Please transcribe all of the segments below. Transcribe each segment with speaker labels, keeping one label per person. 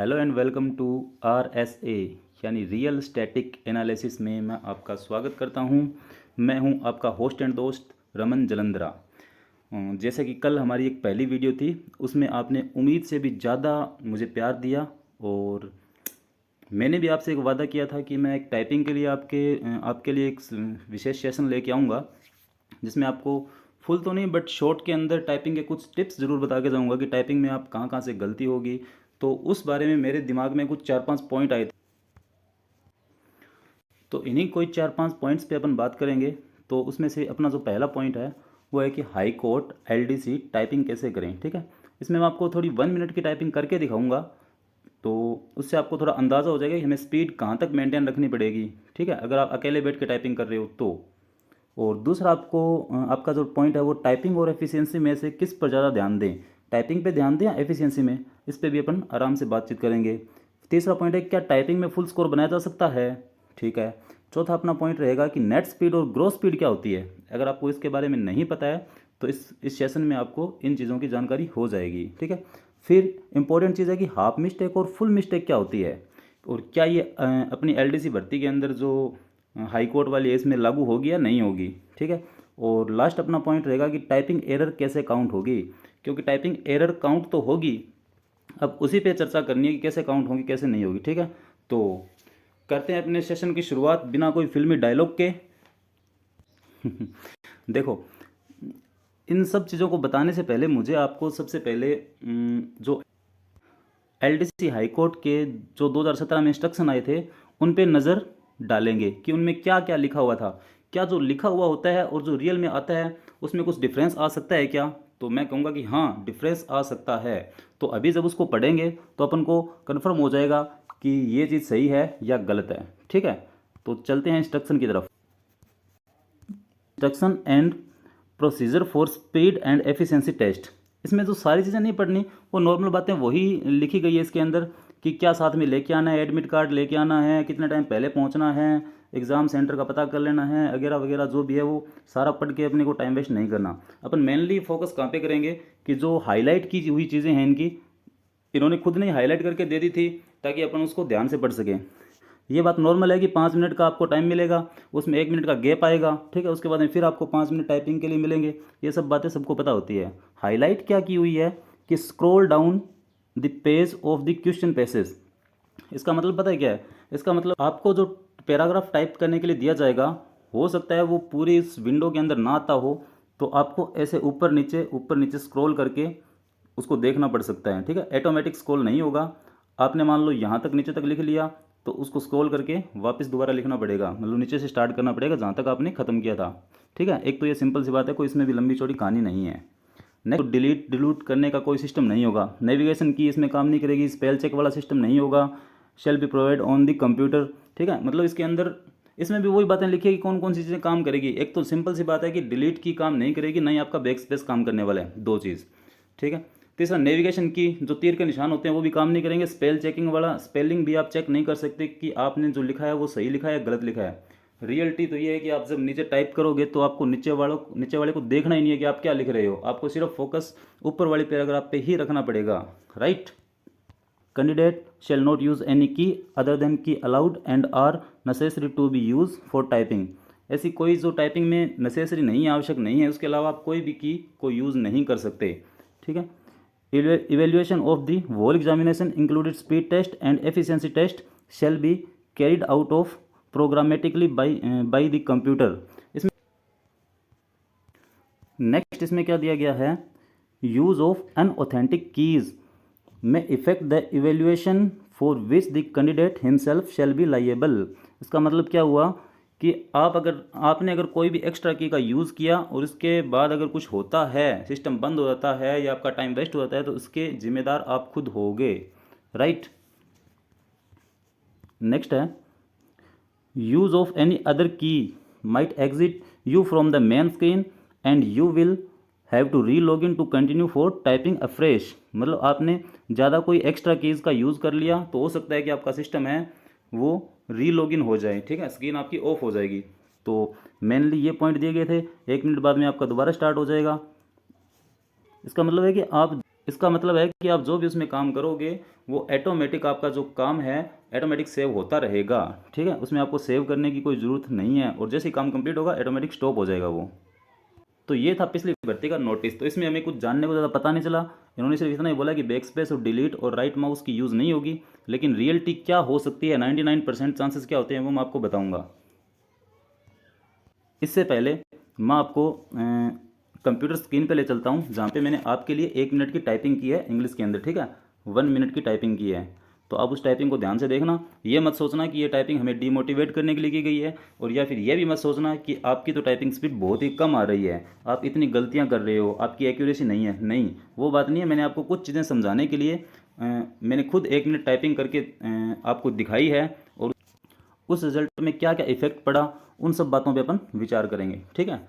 Speaker 1: Hello and welcome to RSA यानी real static analysis में मैं आपका स्वागत करता हूं। मैं हूं आपका होस्ट एंड दोस्त रमन जलंधरा। जैसे कि कल हमारी एक पहली वीडियो थी, उसमें आपने उम्मीद से भी ज़्यादा मुझे प्यार दिया और मैंने भी आपसे एक वादा किया था कि मैं एक टाइपिंग के लिए आपके लिए एक विशेष सेशन लेके आऊँगा, जिसमें आपको फुल तो नहीं बट शॉर्ट के अंदर टाइपिंग के कुछ टिप्स ज़रूर बता के जाऊँगा कि टाइपिंग में आप कहाँ कहाँ से गलती होगी। तो उस बारे में मेरे दिमाग में कुछ 4-5 पॉइंट आए थे, तो इन्हीं कोई 4-5 पॉइंट्स पे अपन बात करेंगे। तो उसमें से अपना जो पहला पॉइंट है वो है कि हाई कोर्ट LDC टाइपिंग कैसे करें। ठीक है, इसमें मैं आपको थोड़ी 1 मिनट की टाइपिंग करके दिखाऊंगा, तो उससे आपको थोड़ा अंदाज़ा हो जाएगा कि हमें स्पीड कहाँ तक मेंटेन रखनी पड़ेगी। ठीक है, अगर आप अकेले बैठ के टाइपिंग कर रहे हो तो। और दूसरा आपका जो पॉइंट है वो टाइपिंग और एफिशिएंसी में से किस पर ज़्यादा ध्यान दें, टाइपिंग पे ध्यान दें या एफिशिएंसी में, इस पे भी अपन आराम से बातचीत करेंगे। तीसरा पॉइंट है क्या टाइपिंग में फुल स्कोर बनाया जा सकता है। ठीक है, चौथा अपना पॉइंट रहेगा कि नेट स्पीड और ग्रोथ स्पीड क्या होती है। अगर आपको इसके बारे में नहीं पता है तो इस सेशन में आपको इन चीज़ों की जानकारी हो जाएगी। ठीक है, फिर इंपॉर्टेंट चीज़ है कि हाफ मिस्टेक और फुल मिस्टेक क्या होती है और क्या ये अपनी LDC भर्ती के अंदर जो हाई कोर्ट वाली है इसमें लागू होगी या नहीं होगी। ठीक है, और लास्ट अपना पॉइंट रहेगा कि टाइपिंग एरर कैसे काउंट होगी, क्योंकि टाइपिंग एरर काउंट तो होगी, अब उसी पे चर्चा करनी है कि कैसे काउंट होगी कैसे नहीं होगी। ठीक है, तो करते हैं अपने सेशन की शुरुआत बिना कोई फिल्मी डायलॉग के। देखो, इन सब चीज़ों को बताने से पहले मुझे आपको सबसे पहले जो LDC हाई कोर्ट के जो 2017 में इंस्ट्रक्शन आए थे उन पे नज़र डालेंगे कि उनमें क्या क्या लिखा हुआ था। क्या जो लिखा हुआ होता है और जो रियल में आता है उसमें कुछ डिफरेंस आ सकता है क्या। तो मैं कहूँगा कि हाँ, डिफरेंस आ सकता है। तो अभी जब उसको पढ़ेंगे तो अपन को कन्फर्म हो जाएगा कि ये चीज़ सही है या गलत है। ठीक है, तो चलते हैं इंस्ट्रक्शन की तरफ। Instruction and procedure for speed and efficiency test. इसमें जो सारी चीज़ें नहीं पढ़नी, वो नॉर्मल बातें वही लिखी गई है इसके अंदर कि क्या साथ में लेके आना है, एडमिट कार्ड लेके आना है, कितने टाइम पहले पहुंचना है, एग्ज़ाम सेंटर का पता कर लेना है, वगैरह वगैरह जो भी है वो सारा पढ़ के अपने को टाइम वेस्ट नहीं करना। अपन मेनली फोकस कहाँ पे करेंगे कि जो हाईलाइट की हुई चीज़ें हैं इनकी, इन्होंने खुद ने हाईलाइट करके दे दी थी ताकि अपन उसको ध्यान से पढ़ सकें। ये बात नॉर्मल है कि 5 मिनट का आपको टाइम मिलेगा, उसमें 1 मिनट का गैप आएगा। ठीक है, उसके बाद में फिर आपको 5 मिनट टाइपिंग के लिए मिलेंगे। ये सब बातें सबको पता होती है। हाईलाइट क्या की हुई है कि scroll down the page of the question passage. इसका मतलब पता है क्या है, इसका मतलब आपको जो पैराग्राफ टाइप करने के लिए दिया जाएगा, हो सकता है वो पूरी इस विंडो के अंदर ना आता हो, तो आपको ऐसे ऊपर नीचे स्क्रॉल करके उसको देखना पड़ सकता है। ठीक है, ऑटोमेटिक स्क्रॉल नहीं होगा। आपने मान लो यहाँ तक नीचे तक लिख लिया तो उसको स्क्रॉल करके वापस दोबारा लिखना पड़ेगा, मतलब नीचे से स्टार्ट करना पड़ेगा जहाँ तक आपने ख़त्म किया था। ठीक है, एक तो ये सिंपल सी बात है, कोई इसमें भी लंबी चौड़ी कहानी नहीं है। नेक्स्ट, तो डिलीट करने का कोई सिस्टम नहीं होगा, नेविगेशन की इसमें काम नहीं करेगी, स्पेल चेक वाला सिस्टम नहीं होगा, shall be provide on the computer. ठीक है, मतलब इसके अंदर इसमें भी वही बातें लिखी है कि कौन कौन सी चीज़ें काम करेगी। एक तो सिंपल सी बात है कि डिलीट की काम नहीं करेगी, नहीं आपका बैक स्पेस काम करने वाला है, दो चीज़। ठीक है, तीसरा नेविगेशन की जो तीर के निशान होते हैं वो भी काम नहीं करेंगे। स्पेल चेकिंग वाला स्पेलिंग भी आप चेक नहीं कर सकते कि आपने जो लिखा है वो सही लिखा है या गलत लिखा है। रियलिटी तो ये है कि आप जब नीचे टाइप करोगे तो आपको नीचे वाले को देखना ही नहीं है कि आप क्या लिख रहे हो, आपको सिर्फ फोकस ऊपर वाले पैराग्राफ पे ही रखना पड़ेगा। Right, candidate shall not use any key other than key allowed and are necessary to be use for typing. ऐसी कोई जो टाइपिंग में नेसेसरी नहीं है, आवश्यक नहीं है, उसके अलावा आप कोई भी की को यूज़ नहीं कर सकते। ठीक है, evaluation of the whole examination included speed test and efficiency test shall be carried out of programmatically by the computer। इसमें नेक्स्ट इसमें क्या दिया गया है, यूज ऑफ अनऑथेंटिक कीज में effect the evaluation for which the candidate himself shall be liable. इसका मतलब क्या हुआ कि आपने अगर कोई भी एक्स्ट्रा की का यूज़ किया और उसके बाद अगर कुछ होता है, सिस्टम बंद हो जाता है या आपका टाइम वेस्ट हो जाता है, तो उसके जिम्मेदार आप खुद होगे। राइट, नेक्स्ट है use of any other key might exit you from the main screen and you will have to re log in to continue for typing afresh. मतलब आपने ज़्यादा कोई एक्स्ट्रा कीज़ का यूज़ कर लिया तो हो सकता है कि आपका सिस्टम है वो री लॉग इन हो जाए। ठीक है, स्क्रीन आपकी ऑफ हो जाएगी। तो मेनली ये पॉइंट दिए गए थे, 1 मिनट बाद में आपका दोबारा स्टार्ट हो जाएगा। इसका मतलब है कि आप इसका मतलब है कि आप जो भी उसमें काम करोगे वो ऑटोमेटिक, आपका जो काम है ऑटोमेटिक सेव होता रहेगा। ठीक है, उसमें आपको सेव करने की कोई ज़रूरत नहीं है, और जैसे ही काम कंप्लीट होगा ऑटोमेटिक स्टॉप हो जाएगा वो। तो ये था पिछली भर्ती का नोटिस। तो इसमें हमें कुछ जानने को ज़्यादा पता नहीं चला। इन्होंने सिर्फ इतना ही बोला कि बैक स्पेस और डिलीट और राइट माउस की यूज़ नहीं होगी, लेकिन रियलिटी क्या हो सकती है, 99% चांसेस क्या होते हैं वो मैं आपको बताऊंगा। इससे पहले मैं आपको कंप्यूटर स्क्रीन पे ले चलता हूँ, जहाँ पे मैंने आपके लिए 1 मिनट की टाइपिंग की है इंग्लिश के अंदर। ठीक है, 1 मिनट की टाइपिंग की है। तो आप उस टाइपिंग को ध्यान से देखना। ये मत सोचना कि ये टाइपिंग हमें डीमोटिवेट करने के लिए की गई है, और या फिर ये भी मत सोचना कि आपकी तो टाइपिंग स्पीड बहुत ही कम आ रही है, आप इतनी गलतियाँ कर रहे हो, आपकी एक्यूरेसी नहीं है। नहीं, वो बात नहीं है। मैंने आपको कुछ चीज़ें समझाने के लिए मैंने खुद 1 मिनट टाइपिंग करके आपको दिखाई है, और उस रिजल्ट में क्या क्या इफेक्ट पड़ा उन सब बातों पे अपन विचार करेंगे। ठीक है।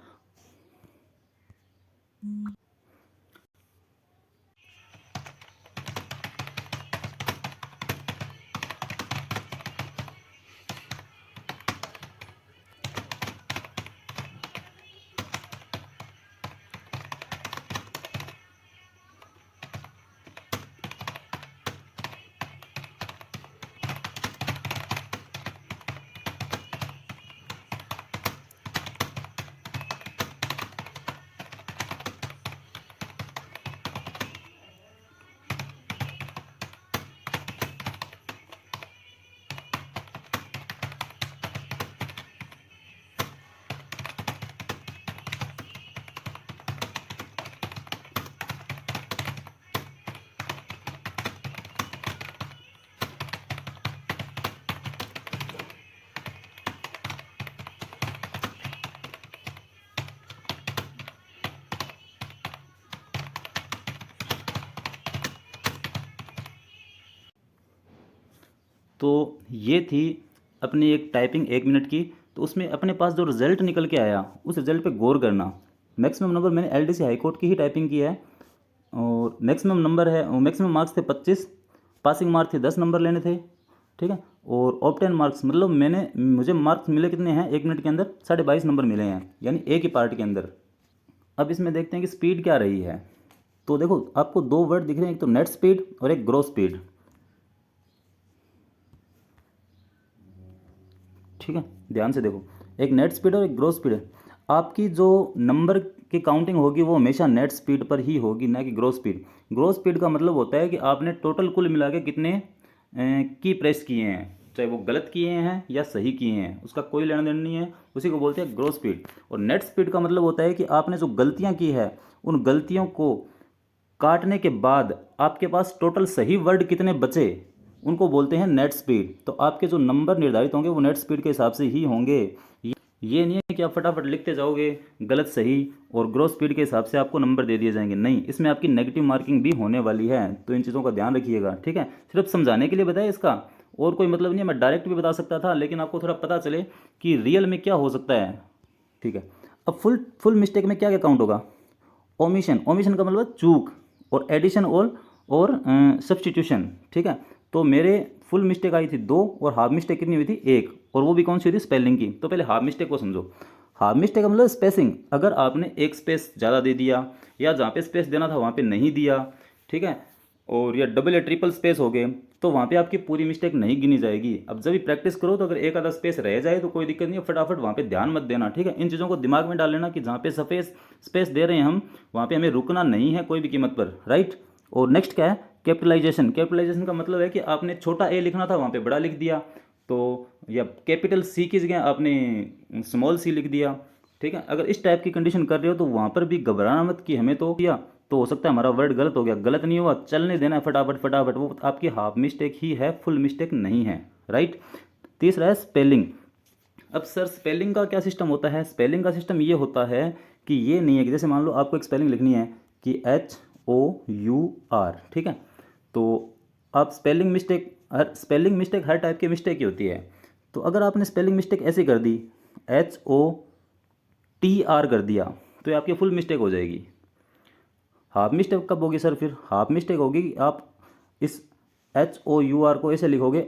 Speaker 1: तो ये थी अपनी एक टाइपिंग 1 मिनट की। तो उसमें अपने पास जो रिज़ल्ट निकल के आया उस रिज़ल्ट पे गौर करना। मैक्सिमम नंबर मैंने एलडीसी हाई कोर्ट की ही टाइपिंग की है, और मैक्सिमम नंबर है, मैक्सिमम मार्क्स थे 25, पासिंग मार्क्स थे 10 नंबर लेने थे। ठीक है, और ऑप्टेन मार्क्स मतलब मुझे मार्क्स मिले कितने हैं 1 मिनट के अंदर, 22.5 नंबर मिले हैं, यानी एक ही पार्ट के अंदर। अब इसमें देखते हैं कि स्पीड क्या रही है। तो देखो आपको दो वर्ड दिख रहे हैं, एक तो नेट स्पीड और एक ग्रोस स्पीड। ठीक है, ध्यान से देखो, एक नेट स्पीड और एक ग्रोस स्पीड है। आपकी जो नंबर की काउंटिंग होगी वो हमेशा नेट स्पीड पर ही होगी, ना कि ग्रोस स्पीड। ग्रोस स्पीड का मतलब होता है कि आपने टोटल कुल मिला के कितने की प्रेस किए हैं, चाहे वो गलत किए हैं या सही किए हैं, उसका कोई लेना देना नहीं है, उसी को बोलते हैं ग्रोस स्पीड। और नेट स्पीड का मतलब होता है कि आपने जो गलतियां की है उन गलतियों को काटने के बाद आपके पास टोटल सही वर्ड कितने बचे, उनको बोलते हैं नेट स्पीड। तो आपके जो नंबर निर्धारित होंगे वो नेट स्पीड के हिसाब से ही होंगे। ये नहीं है कि आप फटाफट लिखते जाओगे गलत सही और ग्रोस स्पीड के हिसाब से आपको नंबर दे दिए जाएंगे। नहीं, इसमें आपकी नेगेटिव मार्किंग भी होने वाली है, तो इन चीज़ों का ध्यान रखिएगा। ठीक है, सिर्फ समझाने के लिए बताया, इसका और कोई मतलब नहीं है। मैं डायरेक्ट भी बता सकता था, लेकिन आपको थोड़ा पता चले कि रियल में क्या हो सकता है। ठीक है, अब फुल फुल मिस्टेक में क्या क्या काउंट होगा। ओमिशन, ओमिशन का मतलब चूक, और एडिशन और सब्सटीट्यूशन। ठीक है, तो मेरे फुल मिस्टेक आई थी 2, और हाफ मिस्टेक कितनी हुई थी 1, और वो भी कौन सी हुई थी, स्पेलिंग की। तो पहले हाफ मिस्टेक को समझो। हाफ मिस्टेक का मतलब स्पेसिंग, अगर आपने एक स्पेस ज़्यादा दे दिया, या जहाँ पे स्पेस देना था वहाँ पे नहीं दिया, ठीक है, और या डबल या ट्रिपल स्पेस हो गए, तो वहाँ पे आपकी पूरी मिस्टेक नहीं गिनी जाएगी। अब जब भी प्रैक्टिस करो तो अगर एक आधा स्पेस रह जाए तो कोई दिक्कत नहीं है, फटाफट वहाँ पे ध्यान मत देना। ठीक है, इन चीज़ों को दिमाग में डाल लेना कि जहाँ पे स्पेस दे रहे हैं हम, वहाँ पे हमें रुकना नहीं है कोई भी कीमत पर। राइट। और नेक्स्ट क्या है, कैपिटलाइजेशन। कैपिटलाइजेशन का मतलब है कि आपने छोटा ए लिखना था वहाँ पे बड़ा लिख दिया, तो या कैपिटल सी की जगह आपने स्मॉल सी लिख दिया। ठीक है, अगर इस टाइप की कंडीशन कर रहे हो तो वहाँ पर भी घबराना मत कि हमें तो किया, तो हो सकता है हमारा वर्ड गलत हो गया। गलत नहीं हुआ, चलने देना है फटाफट फटाफट, वो आपकी हाफ मिस्टेक ही है, फुल मिस्टेक नहीं है। राइट। तीसरा है स्पेलिंग। अब सर स्पेलिंग का क्या सिस्टम होता है। स्पेलिंग का सिस्टम ये होता है कि ये नहीं है कि जैसे मान लो आपको एक स्पेलिंग लिखनी है कि HOUR, ठीक है, तो आप स्पेलिंग मिस्टेक हर टाइप की मिस्टेक ही होती है। तो अगर आपने स्पेलिंग मिस्टेक ऐसे कर दी, HOTR कर दिया, तो ये आपकी फुल मिस्टेक हो जाएगी। हाफ मिस्टेक कब होगी सर, फिर हाफ मिस्टेक होगी कि आप इस HOUR को ऐसे लिखोगे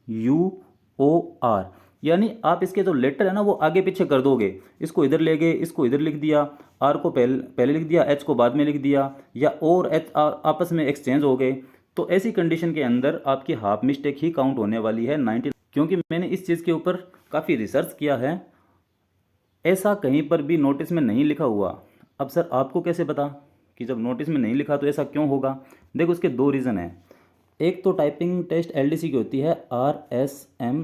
Speaker 1: HUOR, यानी आप इसके जो लेटर है ना वो आगे पीछे कर दोगे, इसको इधर ले गए, इसको इधर लिख दिया, आर को पहले पहले लिख दिया, एच को बाद में लिख दिया, या और एच आपस में एक्सचेंज हो गए, तो ऐसी कंडीशन के अंदर आपकी हाफ मिस्टेक ही काउंट होने वाली है 90। क्योंकि मैंने इस चीज़ के ऊपर काफ़ी रिसर्च किया है, ऐसा कहीं पर भी नोटिस में नहीं लिखा हुआ। अब सर आपको कैसे पता कि जब नोटिस में नहीं लिखा तो ऐसा क्यों होगा? देखो उसके दो रीज़न हैं। एक तो टाइपिंग टेस्ट एलडीसी की होती है RSMSSB,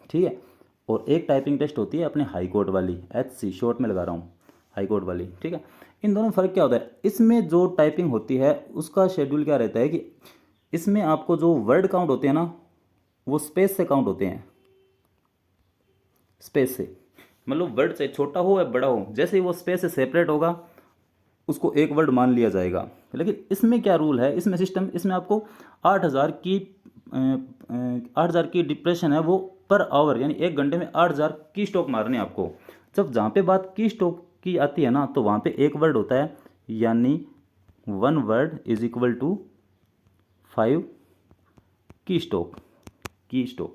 Speaker 1: ठीक है, और एक टाइपिंग टेस्ट होती है अपने हाई कोर्ट वाली, HC शॉर्ट में लगा रहा हूँ, हाई कोर्ट वाली, ठीक है। इन दोनों में फ़र्क क्या होता है? इसमें जो टाइपिंग होती है उसका शेड्यूल क्या रहता है कि इसमें आपको जो वर्ड काउंट होते हैं ना वो स्पेस से काउंट होते हैं, स्पेस से, मतलब वर्ड चाहे छोटा हो या बड़ा हो, जैसे ही वो स्पेस से सेपरेट होगा उसको एक वर्ड मान लिया जाएगा। लेकिन इसमें क्या रूल है, इसमें सिस्टम, इसमें आपको 8000 की 8000 की डिप्रेशन है वो पर आवर, यानी एक घंटे में 8000 की स्ट्रोक मारने हैं आपको। जब जहाँ पे बात की स्ट्रोक की आती है ना तो वहाँ पे एक वर्ड होता है, यानी 1 वर्ड इज इक्वल टू 5 की स्ट्रोक,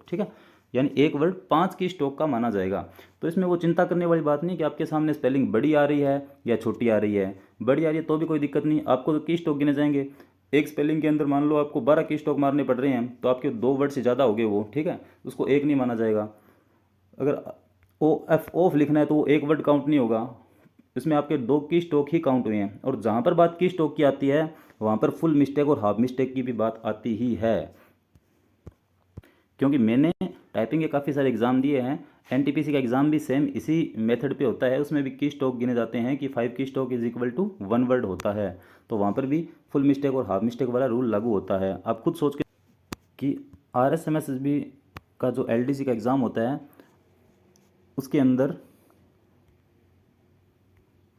Speaker 1: ठीक है, यानी एक वर्ड 5 की स्ट्रोक का माना जाएगा। तो इसमें वो चिंता करने वाली बात नहीं कि आपके सामने स्पेलिंग बड़ी आ रही है या छोटी आ रही है। बड़ी आ रही है तो भी कोई दिक्कत नहीं, आपको तो की स्ट्रोक गिने जाएंगे। एक स्पेलिंग के अंदर मान लो आपको 12 की स्ट्रोक मारने पड़ रहे हैं तो आपके 2 वर्ड से ज़्यादा हो गए वो, ठीक है, उसको एक नहीं माना जाएगा। अगर ऑफ लिखना है तो वो एक वर्ड काउंट नहीं होगा, इसमें आपके 2 की स्ट्रोक ही काउंट हुए हैं। और जहाँ पर बात की स्ट्रोक की आती है वहाँ पर फुल मिस्टेक और हाफ मिस्टेक की भी बात आती ही है। क्योंकि मैंने टाइपिंग के काफ़ी सारे एग्ज़ाम दिए हैं, एनटीपीसी का एग्ज़ाम भी सेम इसी मेथड पे होता है, उसमें भी की स्ट्रोक गिने जाते हैं कि 5 की stroke is equal to 1 word होता है, तो वहाँ पर भी फुल मिस्टेक और हाफ मिस्टेक वाला रूल लागू होता है। आप खुद सोच के कि RSMSSB का जो LDC का एग्ज़ाम होता है उसके अंदर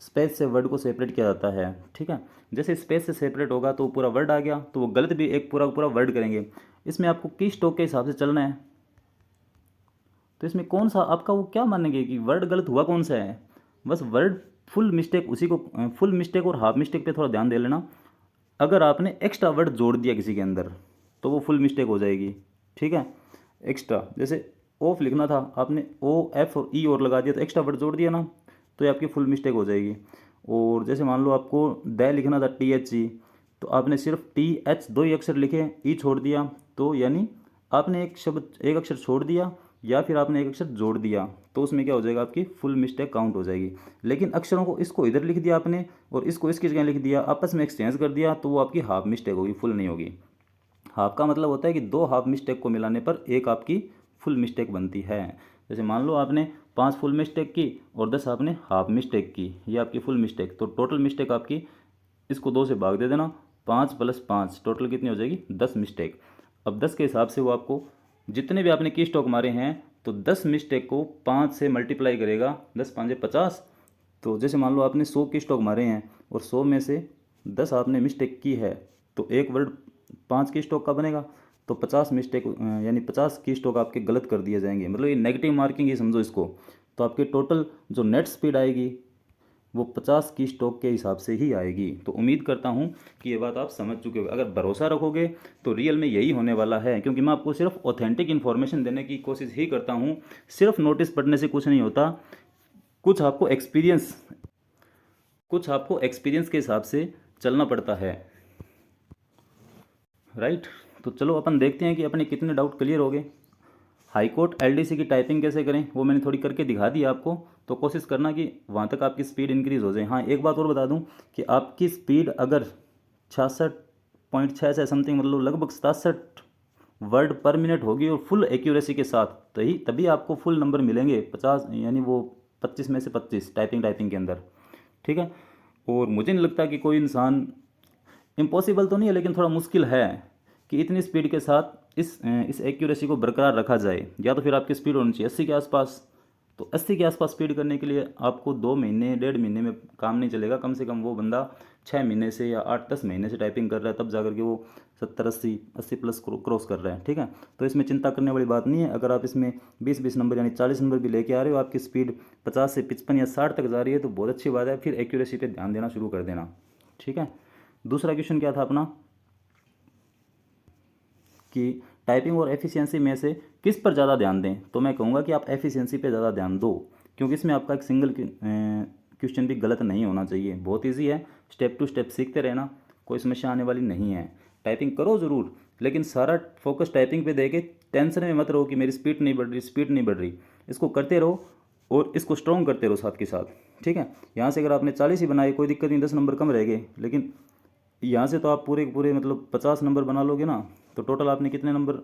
Speaker 1: स्पेस से वर्ड को सेपरेट किया जाता है, ठीक है। जैसे स्पेस से सेपरेट होगा तो पूरा वर्ड आ गया, तो वो गलत भी एक पूरा पूरा वर्ड करेंगे। इसमें आपको की स्ट्रोक के हिसाब से चलना है, तो इसमें कौन सा आपका वो क्या मानेंगे कि वर्ड गलत हुआ कौन सा है? बस वर्ड फुल मिस्टेक, उसी को फुल मिस्टेक और हाफ मिस्टेक पे थोड़ा ध्यान दे लेना। अगर आपने एक्स्ट्रा वर्ड जोड़ दिया किसी के अंदर तो वो फुल मिस्टेक हो जाएगी, ठीक है। एक्स्ट्रा जैसे ऑफ लिखना था, आपने OF और E और लगा दिया तो एक्स्ट्रा वर्ड जोड़ दिया ना, तो ये आपकी फुल मिस्टेक हो जाएगी। और जैसे मान लो आपको द लिखना था THE, तो आपने सिर्फ TH 2 ही अक्षर लिखे, ई छोड़ दिया, तो यानी आपने एक शब्द एक अक्षर छोड़ दिया या फिर आपने एक अक्षर जोड़ दिया, तो उसमें क्या हो जाएगा, आपकी फुल मिस्टेक काउंट हो जाएगी। लेकिन अक्षरों को इसको इधर लिख दिया आपने और इसको इसकी जगह लिख दिया, आपस में एक्सचेंज कर दिया, तो वो आपकी हाफ मिस्टेक होगी, फुल नहीं होगी। हाफ का मतलब होता है कि 2 हाफ मिस्टेक को मिलाने पर एक आपकी फुल मिस्टेक बनती है। जैसे मान लो आपने 5 फुल मिस्टेक की और 10 आपने हाफ मिस्टेक की, ये आपकी फुल मिस्टेक, तो टोटल मिस्टेक आपकी, इसको 2 से भाग दे देना, 5 + 5 टोटल कितनी हो जाएगी, 10 मिस्टेक। अब 10 के हिसाब से वो आपको जितने भी आपने की स्ट्रोक मारे हैं तो 10 मिस्टेक को 5 से मल्टीप्लाई करेगा, 10 × 5 = 50। तो जैसे मान लो आपने 100 की स्ट्रोक मारे हैं और 100 में से 10 आपने मिस्टेक की है, तो एक वर्ड 5 की स्ट्रोक का बनेगा, तो 50 मिस्टेक यानी 50 की स्ट्रोक आपके गलत कर दिए जाएंगे, मतलब ये नेगेटिव मार्किंग ही समझो इसको। तो आपके टोटल जो नेट स्पीड आएगी वो 50 की स्ट्रोक के हिसाब से ही आएगी। तो उम्मीद करता हूँ कि ये बात आप समझ चुके हो। अगर भरोसा रखोगे तो रियल में यही होने वाला है, क्योंकि मैं आपको सिर्फ ऑथेंटिक इन्फॉर्मेशन देने की कोशिश ही करता हूँ। सिर्फ नोटिस पढ़ने से कुछ नहीं होता, कुछ आपको एक्सपीरियंस के हिसाब से चलना पड़ता है, राइट। तो चलो अपन देखते हैं कि अपने कितने डाउट क्लियर हो गए। हाई कोर्ट LDC की टाइपिंग कैसे करें वो मैंने थोड़ी करके दिखा दी आपको, तो कोशिश करना कि वहाँ तक आपकी स्पीड इंक्रीज़ हो जाए। हाँ, एक बात और बता दूँ कि आपकी स्पीड अगर 66.6 से समथिंग, मतलब लगभग 67 वर्ड पर मिनट होगी और फुल एक्यूरेसी के साथ, तभी आपको फुल नंबर मिलेंगे 50, यानी वो 25 में से 25 टाइपिंग के अंदर, ठीक है। और मुझे नहीं लगता कि कोई इंसान, इम्पॉसिबल तो नहीं है लेकिन थोड़ा मुश्किल है कि इतनी स्पीड के साथ इस एक्यूरेसी को बरकरार रखा जाए। या तो फिर आपकी स्पीड होनी चाहिए 80 के आसपास, तो 80 के आसपास स्पीड करने के लिए आपको 2 महीने 1.5 महीने में काम नहीं चलेगा, कम से कम वो बंदा 6 महीने से या 8-10 महीने से टाइपिंग कर रहा है, तब जाकर के वो 70-80 प्लस क्रॉस कर रहा है, ठीक है। तो इसमें चिंता करने वाली बात नहीं है। अगर आप इसमें 20-20 नंबर यानी 40 नंबर भी लेके आ रहे हो, आपकी स्पीड 50 से 55 या 60 तक जा रही है, तो बहुत अच्छी बात है। फिर एक्यूरेसी पे ध्यान देना शुरू कर देना, ठीक है। दूसरा क्वेश्चन क्या था अपना कि टाइपिंग और एफिशिएंसी में से किस पर ज़्यादा ध्यान दें, तो मैं कहूँगा कि आप एफिशिएंसी पे ज़्यादा ध्यान दो, क्योंकि इसमें आपका एक सिंगल क्वेश्चन भी गलत नहीं होना चाहिए। बहुत ईजी है, स्टेप टू स्टेप सीखते रहना, कोई समस्या आने वाली नहीं है। टाइपिंग करो ज़रूर, लेकिन सारा फोकस टाइपिंग पे दे के टेंशन में मत रहो कि मेरी स्पीड नहीं बढ़ रही, स्पीड नहीं बढ़ रही। इसको करते रहो और इसको स्ट्रॉन्ग करते रहो साथ के साथ, ठीक है। यहाँ से अगर आपने 40 ही बनाए कोई दिक्कत नहीं, 10 नंबर कम रह गए, लेकिन यहाँ से तो आप पूरे के पूरे मतलब 50 नंबर बना लोगे ना, तो टोटल आपने कितने नंबर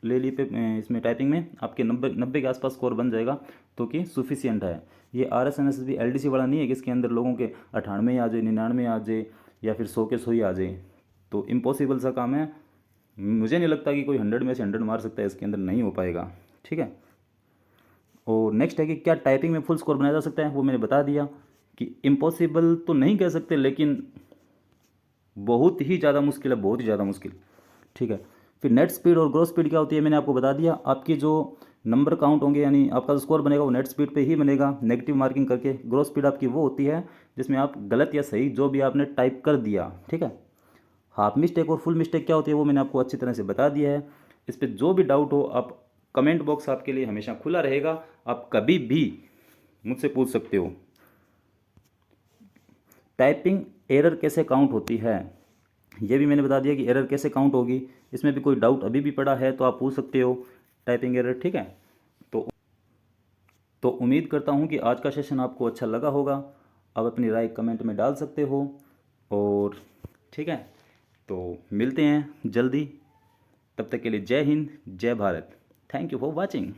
Speaker 1: ले लिए पे इसमें टाइपिंग में आपके 90 के आसपास स्कोर बन जाएगा, तो कि सुफिशियंट है। ये RSNSB LDC वाला नहीं है कि इसके अंदर लोगों के 98 आ जाए, 99 आ जाए, या फिर 100 के 100 ही आ जाए, तो इम्पॉसिबल सा काम है। मुझे नहीं लगता कि कोई 100 में से 100 मार सकता है, इसके अंदर नहीं हो पाएगा, ठीक है। और नेक्स्ट है कि क्या टाइपिंग में फुल स्कोर बनाया जा सकता है, वो मैंने बता दिया कि इम्पॉसिबल तो नहीं कह सकते, लेकिन बहुत ही ज़्यादा मुश्किल है, बहुत ही ज़्यादा मुश्किल, ठीक है। फिर नेट स्पीड और ग्रोस स्पीड क्या होती है, मैंने आपको बता दिया। आपकी जो नंबर काउंट होंगे, यानी आपका जो स्कोर बनेगा वो नेट स्पीड पे ही बनेगा, नेगेटिव मार्किंग करके। ग्रोस स्पीड आपकी वो होती है जिसमें आप गलत या सही जो भी आपने टाइप कर दिया, ठीक है। हाफ मिस्टेक और फुल मिस्टेक क्या होती है वो मैंने आपको अच्छी तरह से बता दिया है। इस पर जो भी डाउट हो, आप कमेंट बॉक्स आपके लिए हमेशा खुला रहेगा, आप कभी भी मुझसे पूछ सकते हो। टाइपिंग एरर कैसे काउंट होती है ये भी मैंने बता दिया कि एरर कैसे काउंट होगी। इसमें भी कोई डाउट अभी भी पड़ा है तो आप पूछ सकते हो, टाइपिंग एरर, ठीक है। तो तो उम्मीद करता हूँ कि आज का सेशन आपको अच्छा लगा होगा। आप अपनी राय कमेंट में डाल सकते हो, और ठीक है, तो मिलते हैं जल्दी। तब तक के लिए जय हिंद, जय Bharat. Thank you for watching.